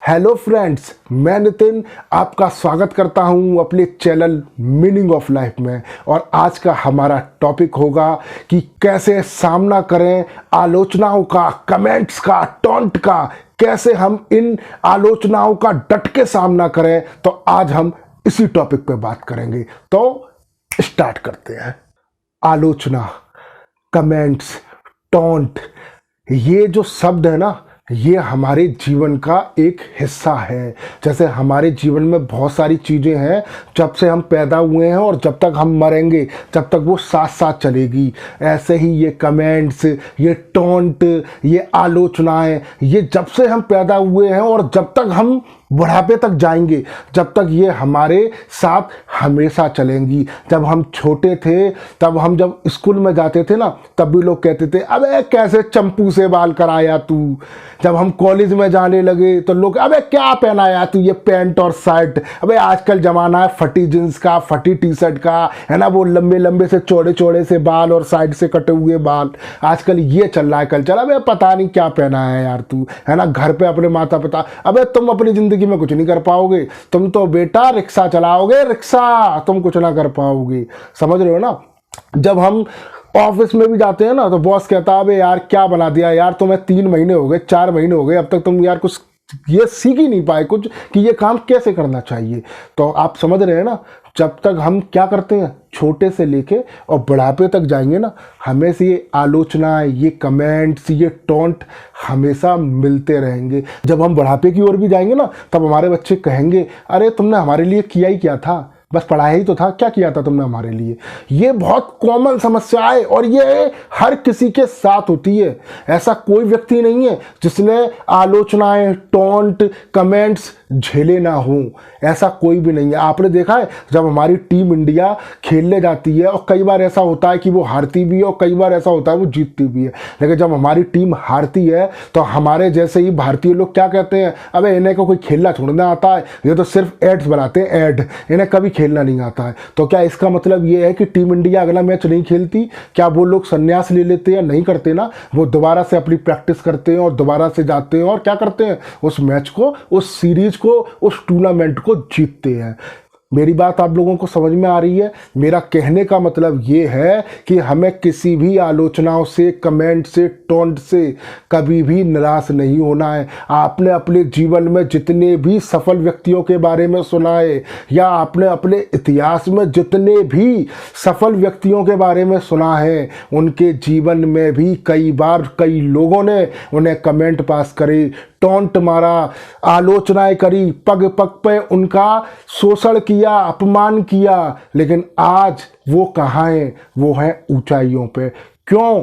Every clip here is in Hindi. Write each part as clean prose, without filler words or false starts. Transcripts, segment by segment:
हेलो फ्रेंड्स, मैं नितिन आपका स्वागत करता हूं अपने चैनल मीनिंग ऑफ लाइफ में। और आज का हमारा टॉपिक होगा कि कैसे सामना करें आलोचनाओं का, कमेंट्स का, टॉन्ट का। कैसे हम इन आलोचनाओं का डट के सामना करें। तो आज हम इसी टॉपिक पे बात करेंगे। तो स्टार्ट करते हैं। आलोचना, कमेंट्स, टॉन्ट, ये जो शब्द है ना, ये हमारे जीवन का एक हिस्सा है। जैसे हमारे जीवन में बहुत सारी चीज़ें हैं, जब से हम पैदा हुए हैं और जब तक हम मरेंगे, जब तक वो साथ साथ चलेगी। ऐसे ही ये कमेंट्स, ये टॉन्ट, ये आलोचनाएं, ये जब से हम पैदा हुए हैं और जब तक हम बुढ़ापे तक जाएंगे, जब तक ये हमारे साथ हमेशा चलेंगी। जब हम छोटे थे, तब हम जब स्कूल में जाते थे ना, तब भी लोग कहते थे अबे कैसे चंपू से बाल कराया तू। जब हम कॉलेज में जाने लगे तो लोग अबे क्या पहनाया तू, ये पैंट और शर्ट। अबे आजकल ज़माना है फटी जींस का, फटी टी शर्ट का, है ना, वो लंबे लंबे से चौड़े चौड़े से बाल और साइड से कटे हुए बाल। आजकल ये चल रहा है कल्चर। अबे पता नहीं क्या पहना है यार तू, है ना। घर पे अपने माता पिता, अबे तुम अपनी ज़िंदगी में कुछ नहीं कर पाओगे, तुम तो बेटा रिक्शा चलाओगे, रिक्शा, तुम कुछ ना कर पाओगे। समझ रहे हो ना। जब हम ऑफिस में भी जाते हैं ना, तो बॉस कहता है अबे यार क्या बना दिया यार, तुम्हें 3 महीने हो गए, 4 महीने हो गए, अब तक तुम यार कुछ ये सीख ही नहीं पाए कुछ कि ये काम कैसे करना चाहिए। तो आप समझ रहे हैं ना, जब तक हम क्या करते हैं, छोटे से लेके और बुढ़ापे तक जाएंगे ना, हमें से ये आलोचना, ये कमेंट्स, ये टॉन्ट हमेशा मिलते रहेंगे। जब हम बुढ़ापे की ओर भी जाएंगे ना, तब हमारे बच्चे कहेंगे अरे तुमने हमारे लिए किया ही क्या था, बस पढ़ाया ही तो था, क्या किया था तुमने हमारे लिए। ये बहुत कॉमन समस्या है और ये हर किसी के साथ होती है। ऐसा कोई व्यक्ति नहीं है जिसने आलोचनाएं, टॉन्ट, कमेंट्स झेले ना हों। ऐसा कोई भी नहीं है। आपने देखा है जब हमारी टीम इंडिया खेलने जाती है, और कई बार ऐसा होता है कि वो हारती भी है और कई बार ऐसा होता है वो जीतती भी है, लेकिन जब हमारी टीम हारती है तो हमारे जैसे ही भारतीय लोग क्या कहते हैं, अबे इन्हें को कोई खेलना छोड़ना आता है, ये तो सिर्फ एड्स बनाते हैं, ऐड, इन्हें कभी खेलना नहीं आता है। तो क्या इसका मतलब ये है कि टीम इंडिया अगला मैच नहीं खेलती? क्या वो लोग संन्यास ले लेते हैं? नहीं करते ना। वो दोबारा से अपनी प्रैक्टिस करते हैं और दोबारा से जाते हैं और क्या करते हैं, उस मैच को, उस सीरीज को, उस टूर्नामेंट को जीतते हैं। मेरी बात आप लोगों को समझ में आ रही है? मेरा कहने का मतलब ये है कि हमें किसी भी आलोचनाओं से, कमेंट से, टॉन्ट से कभी भी निराश नहीं होना है। आपने अपने जीवन में जितने भी सफल व्यक्तियों के बारे में सुना है, या आपने अपने इतिहास में जितने भी सफल व्यक्तियों के बारे में सुना है, उनके जीवन में भी कई बार कई लोगों ने उन्हें कमेंट पास करे, टॉन्ट मारा, आलोचनाएं करी, पग पग पे उनका शोषण किया, अपमान किया, लेकिन आज वो कहाँ हैं? वो हैं ऊंचाइयों पे। क्यों?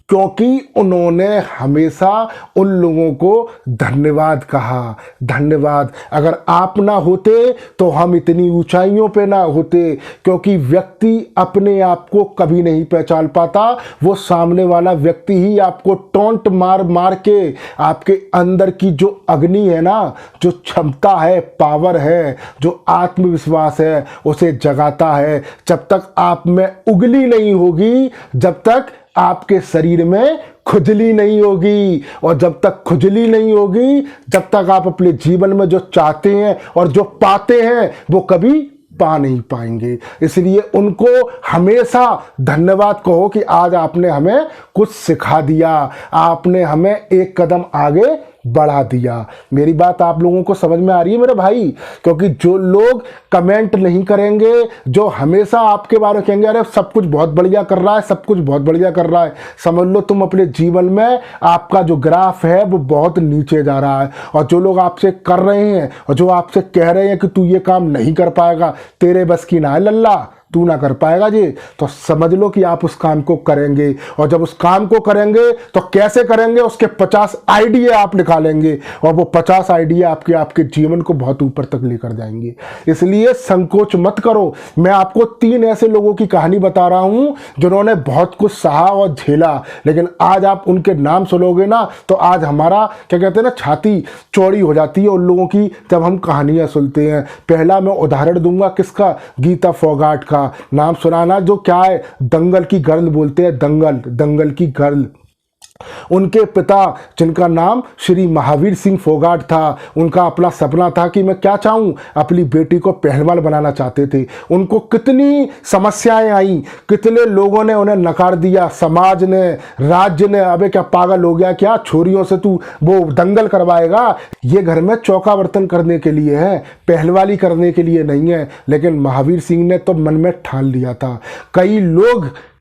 क्योंकि उन्होंने हमेशा उन लोगों को धन्यवाद कहा। धन्यवाद। अगर आप ना होते तो हम इतनी ऊंचाइयों पे ना होते, क्योंकि व्यक्ति अपने आप को कभी नहीं पहचान पाता। वो सामने वाला व्यक्ति ही आपको टॉन्ट मार मार के आपके अंदर की जो अग्नि है ना, जो क्षमता है, पावर है, जो आत्मविश्वास है, उसे जगाता है। जब तक आप में उगली नहीं होगी, जब तक आपके शरीर में खुजली नहीं होगी, और जब तक खुजली नहीं होगी, जब तक आप अपने जीवन में जो चाहते हैं और जो पाते हैं वो कभी पा नहीं पाएंगे। इसलिए उनको हमेशा धन्यवाद कहो कि आज आपने हमें कुछ सिखा दिया, आपने हमें एक कदम आगे बढ़ा दिया। मेरी बात आप लोगों को समझ में आ रही है मेरे भाई? क्योंकि जो लोग कमेंट नहीं करेंगे, जो हमेशा आपके बारे में कहेंगे अरे सब कुछ बहुत बढ़िया कर रहा है, सब कुछ बहुत बढ़िया कर रहा है, समझ लो तुम अपने जीवन में आपका जो ग्राफ है वो बहुत नीचे जा रहा है। और जो लोग आपसे कर रहे हैं और जो आपसे कह रहे हैं कि तू ये काम नहीं कर पाएगा, तेरे बस की ना है लल्ला, तू ना कर पाएगा जी, तो समझ लो कि आप उस काम को करेंगे। और जब उस काम को करेंगे तो कैसे करेंगे, उसके 50 आइडिया आप निकालेंगे, और वो 50 आइडिया आपके जीवन को बहुत ऊपर तक लेकर जाएंगे। इसलिए संकोच मत करो। मैं आपको 3 ऐसे लोगों की कहानी बता रहा हूं जिन्होंने बहुत कुछ सहा और झेला, लेकिन आज आप उनके नाम सुनोगे ना, तो आज हमारा क्या कहते हैं ना, छाती चौड़ी हो जाती है उन लोगों की जब हम कहानियां सुनते हैं। पहला मैं उदाहरण दूंगा किसका, गीता फोगाट का। नाम सुनाना, जो क्या है, दंगल की गर्ल बोलते हैं, दंगल की गर्ल। उनके पिता, जिनका नाम श्री महावीर सिंह फोगाट था, उनका अपना सपना था कि मैं क्या चाहूँ, अपनी बेटी को पहलवान बनाना चाहते थे। उनको कितनी समस्याएं आई, कितने लोगों ने उन्हें नकार दिया, समाज ने, राज्य ने, अबे क्या पागल हो गया क्या, छोरियों से तू वो दंगल करवाएगा, ये घर में चौका बर्तन करने के लिए है, पहलवानी करने के लिए नहीं है। लेकिन महावीर सिंह ने तो मन में ठान लिया था।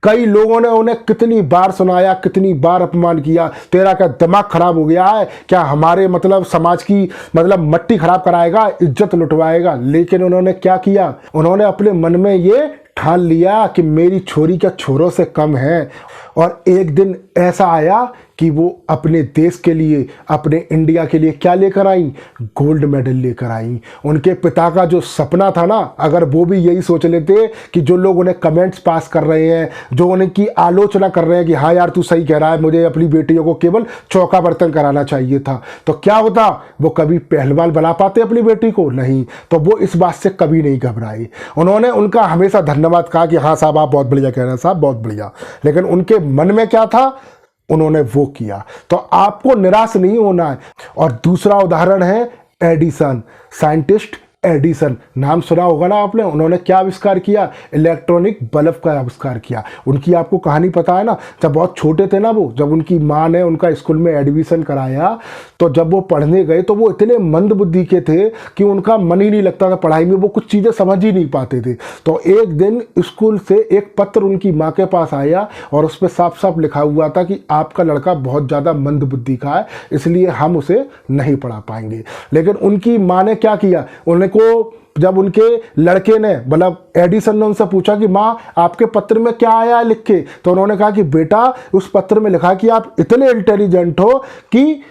कई लोगों ने उन्हें कितनी बार सुनाया, कितनी बार अपमान किया, तेरा क्या दिमाग खराब हो गया है क्या, हमारे मतलब समाज की मतलब मट्टी खराब कराएगा, इज्जत लुटवाएगा। लेकिन उन्होंने क्या किया, उन्होंने अपने मन में ये ठान लिया कि मेरी छोरी क्या छोरों से कम है। और एक दिन ऐसा आया कि वो अपने देश के लिए, अपने इंडिया के लिए क्या लेकर आई, गोल्ड मेडल लेकर आई। उनके पिता का जो सपना था ना, अगर वो भी यही सोच लेते कि जो लोग उन्हें कमेंट्स पास कर रहे हैं, जो उनकी आलोचना कर रहे हैं कि हाँ यार तू सही कह रहा है, मुझे अपनी बेटियों को केवल चौका बर्तन कराना चाहिए था, तो क्या होता, वो कभी पहलवान बना पाते अपनी बेटी को? नहीं। तो वो इस बात से कभी नहीं घबराए। उन्होंने उनका हमेशा धन्यवाद कहा कि हाँ साहब आप बहुत बढ़िया कह रहे हैं साहब, बहुत बढ़िया। लेकिन उनके मन में क्या था, उन्होंने वो किया। तो आपको निराश नहीं होना है। और दूसरा उदाहरण है एडिसन, साइंटिस्ट एडिसन, नाम सुना होगा ना आपने। उन्होंने क्या आविष्कार किया, इलेक्ट्रॉनिक बल्ब का आविष्कार किया। उनकी आपको कहानी पता है ना, जब बहुत छोटे थे ना वो, जब उनकी माँ ने उनका स्कूल में एडमिशन कराया, तो जब वो पढ़ने गए तो वो इतने मंद बुद्धि के थे कि उनका मन ही नहीं लगता था पढ़ाई में, वो कुछ चीज़ें समझ ही नहीं पाते थे। तो एक दिन स्कूल से एक पत्र उनकी माँ के पास आया और उस पर साफ साफ लिखा हुआ था कि आपका लड़का बहुत ज़्यादा मंद बुद्धि का है, इसलिए हम उसे नहीं पढ़ा पाएंगे। लेकिन उनकी माँ ने क्या किया, को जब उनके लड़के ने मतलब एडिसन ने उनसे पूछा कि माँ आपके पत्र में क्या आया है लिख के, तो उन्होंने कहा कि बेटा उस पत्र में लिखा कि आप इतने इंटेलिजेंट हो कि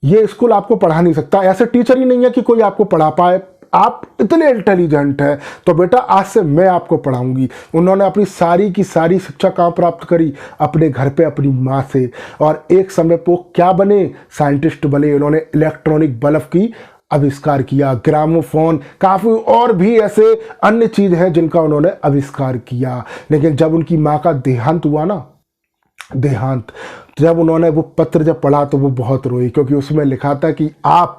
ये स्कूल आपको पढ़ा नहीं सकता, ऐसे टीचर ही नहीं है कि कोई आपको पढ़ा पाए, आप इतने इंटेलिजेंट हैं, तो बेटा आज से मैं आपको पढ़ाऊंगी। उन्होंने अपनी सारी की सारी शिक्षा कहाँ प्राप्त करी, अपने घर पे अपनी माँ से। और एक समय पर वो क्या बने, साइंटिस्ट बने। उन्होंने इलेक्ट्रॉनिक बल्ब की आविष्कार किया, ग्रामोफोन, काफ़ी और भी ऐसे अन्य चीज़ हैं जिनका उन्होंने आविष्कार किया। लेकिन जब उनकी माँ का देहांत हुआ ना, जब उन्होंने वो पत्र जब पढ़ा तो वो बहुत रोई, क्योंकि उसमें लिखा था कि आप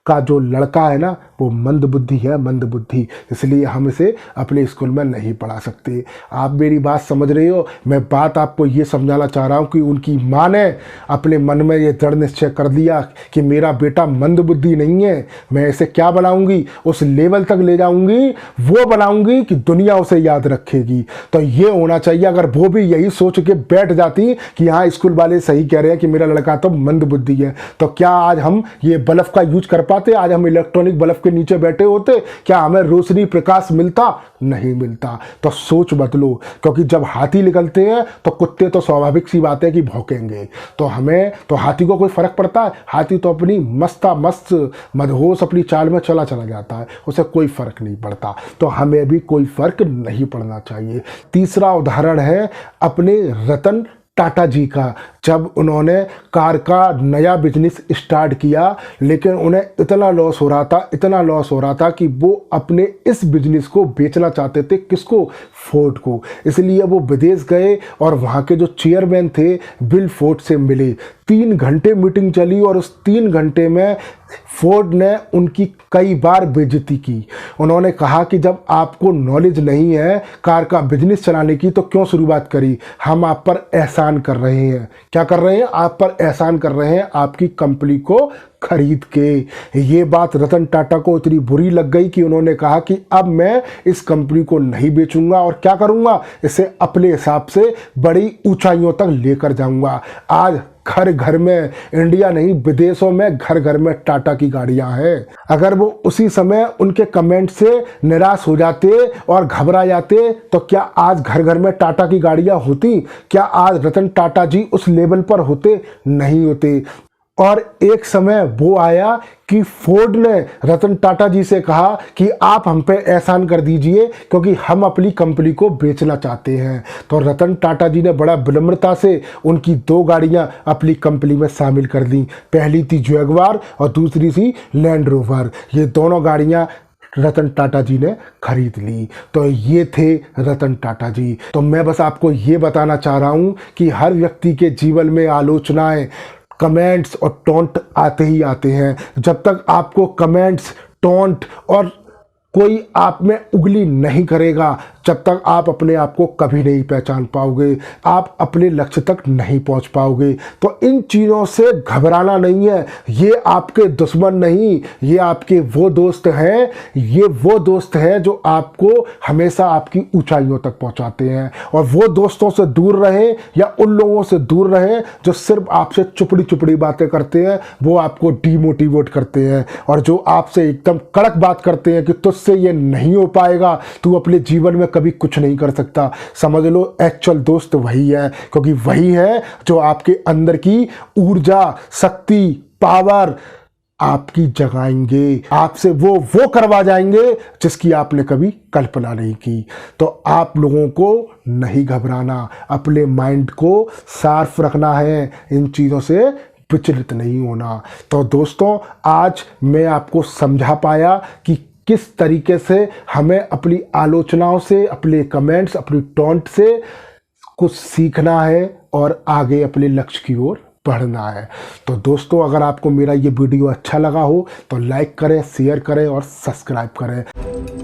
का जो लड़का है ना वो मंद बुद्धि है, मंद बुद्धि, इसलिए हम इसे अपने स्कूल में नहीं पढ़ा सकते। आप मेरी बात समझ रहे हो? मैं बात आपको ये समझाना चाह रहा हूँ कि उनकी माँ ने अपने मन में ये दृढ़ निश्चय कर दिया कि मेरा बेटा मंद बुद्धि नहीं है, मैं इसे क्या बनाऊंगी, उस लेवल तक ले जाऊंगी, वो बनाऊंगी कि दुनिया उसे याद रखेगी। तो ये होना चाहिए। अगर वो भी यही सोच के बैठ जाती कि हाँ स्कूल वाले सही कह रहे हैं कि मेरा लड़का तो मंद बुद्धि है, तो क्या आज हम ये बल्ब का यूज कर पाते? आज हम इलेक्ट्रॉनिक बल्ब के नीचे बैठे होते? क्या हमें रोशनी प्रकाश मिलता? नहीं मिलता। तो सोच बदलो, क्योंकि जब हाथी निकलते हैं तो कुत्ते तो स्वाभाविक सी बात है कि भौंकेंगे। तो हमें तो हाथी को कोई फर्क पड़ता है? हाथी तो अपनी मस्त मदहोश अपनी चाल में चला जाता है, उसे कोई फर्क नहीं पड़ता। तो हमें भी कोई फर्क नहीं पड़ना चाहिए। तीसरा उदाहरण है अपने रतन टाटा जी का। जब उन्होंने कार का नया बिजनेस स्टार्ट किया, लेकिन उन्हें इतना लॉस हो रहा था कि वो अपने इस बिजनेस को बेचना चाहते थे। किसको? फोर्ड को। इसलिए वो विदेश गए और वहाँ के जो चेयरमैन थे बिल फोर्ड से मिले। 3 घंटे मीटिंग चली और उस 3 घंटे में फोर्ड ने उनकी कई बार बेइज्जती की। उन्होंने कहा कि जब आपको नॉलेज नहीं है कार का बिजनेस चलाने की तो क्यों शुरुआत करी? हम आप पर एहसान कर रहे हैं। क्या कर रहे हैं? आप पर एहसान कर रहे हैं आपकी कंपनी को खरीद के। ये बात रतन टाटा को इतनी बुरी लग गई कि उन्होंने कहा कि अब मैं इस कंपनी को नहीं बेचूंगा और क्या करूंगा, इसे अपने हिसाब से बड़ी ऊंचाइयों तक लेकर जाऊंगा। आज घर घर में, इंडिया नहीं विदेशों में घर घर में टाटा की गाड़ियां हैं। अगर वो उसी समय उनके कमेंट से निराश हो जाते और घबरा जाते तो क्या आज घर घर में टाटा की गाड़ियां होती? क्या आज रतन टाटा जी उस लेवल पर होते? नहीं होते। और एक समय वो आया कि फोर्ड ने रतन टाटा जी से कहा कि आप हम पे एहसान कर दीजिए क्योंकि हम अपनी कंपनी को बेचना चाहते हैं। तो रतन टाटा जी ने बड़ा विनम्रता से उनकी 2 गाड़ियां अपनी कंपनी में शामिल कर दी। पहली थी जैगुआर और दूसरी थी लैंड रोवर। ये दोनों गाड़ियां रतन टाटा जी ने खरीद ली। तो ये थे रतन टाटा जी। तो मैं बस आपको ये बताना चाह रहा हूँ कि हर व्यक्ति के जीवन में आलोचनाएं, कमेंट्स और टॉन्ट आते ही आते हैं। जब तक आपको कमेंट्स, टॉन्ट और कोई आप में उंगली नहीं करेगा, जब तक आप अपने आप को कभी नहीं पहचान पाओगे, आप अपने लक्ष्य तक नहीं पहुंच पाओगे। तो इन चीज़ों से घबराना नहीं है। ये आपके दुश्मन नहीं, ये आपके वो दोस्त हैं, ये वो दोस्त हैं जो आपको हमेशा आपकी ऊंचाइयों तक पहुंचाते हैं। और वो दोस्तों से दूर रहें या उन लोगों से दूर रहें जो सिर्फ आपसे चुपड़ी चुपड़ी बातें करते हैं, वो आपको डीमोटिवेट करते हैं। और जो आपसे एकदम कड़क बात करते हैं कि तुझसे ये नहीं हो पाएगा, तू अपने जीवन में कभी कुछ नहीं कर सकता, समझ लो एक्चुअल दोस्त वही है। क्योंकि वही है जो आपके अंदर की ऊर्जा, शक्ति, पावर आपकी जगाएंगे, आपसे वो करवा जाएंगे जिसकी आपने कभी कल्पना नहीं की। तो आप लोगों को नहीं घबराना, अपने माइंड को शार्प रखना है, इन चीज़ों से विचलित नहीं होना। तो दोस्तों, आज मैं आपको समझा पाया कि किस तरीके से हमें अपनी आलोचनाओं से, अपने कमेंट्स, अपनी टॉन्ट से कुछ सीखना है और आगे अपने लक्ष्य की ओर बढ़ना है। तो दोस्तों, अगर आपको मेरा ये वीडियो अच्छा लगा हो तो लाइक करें, शेयर करें और सब्सक्राइब करें।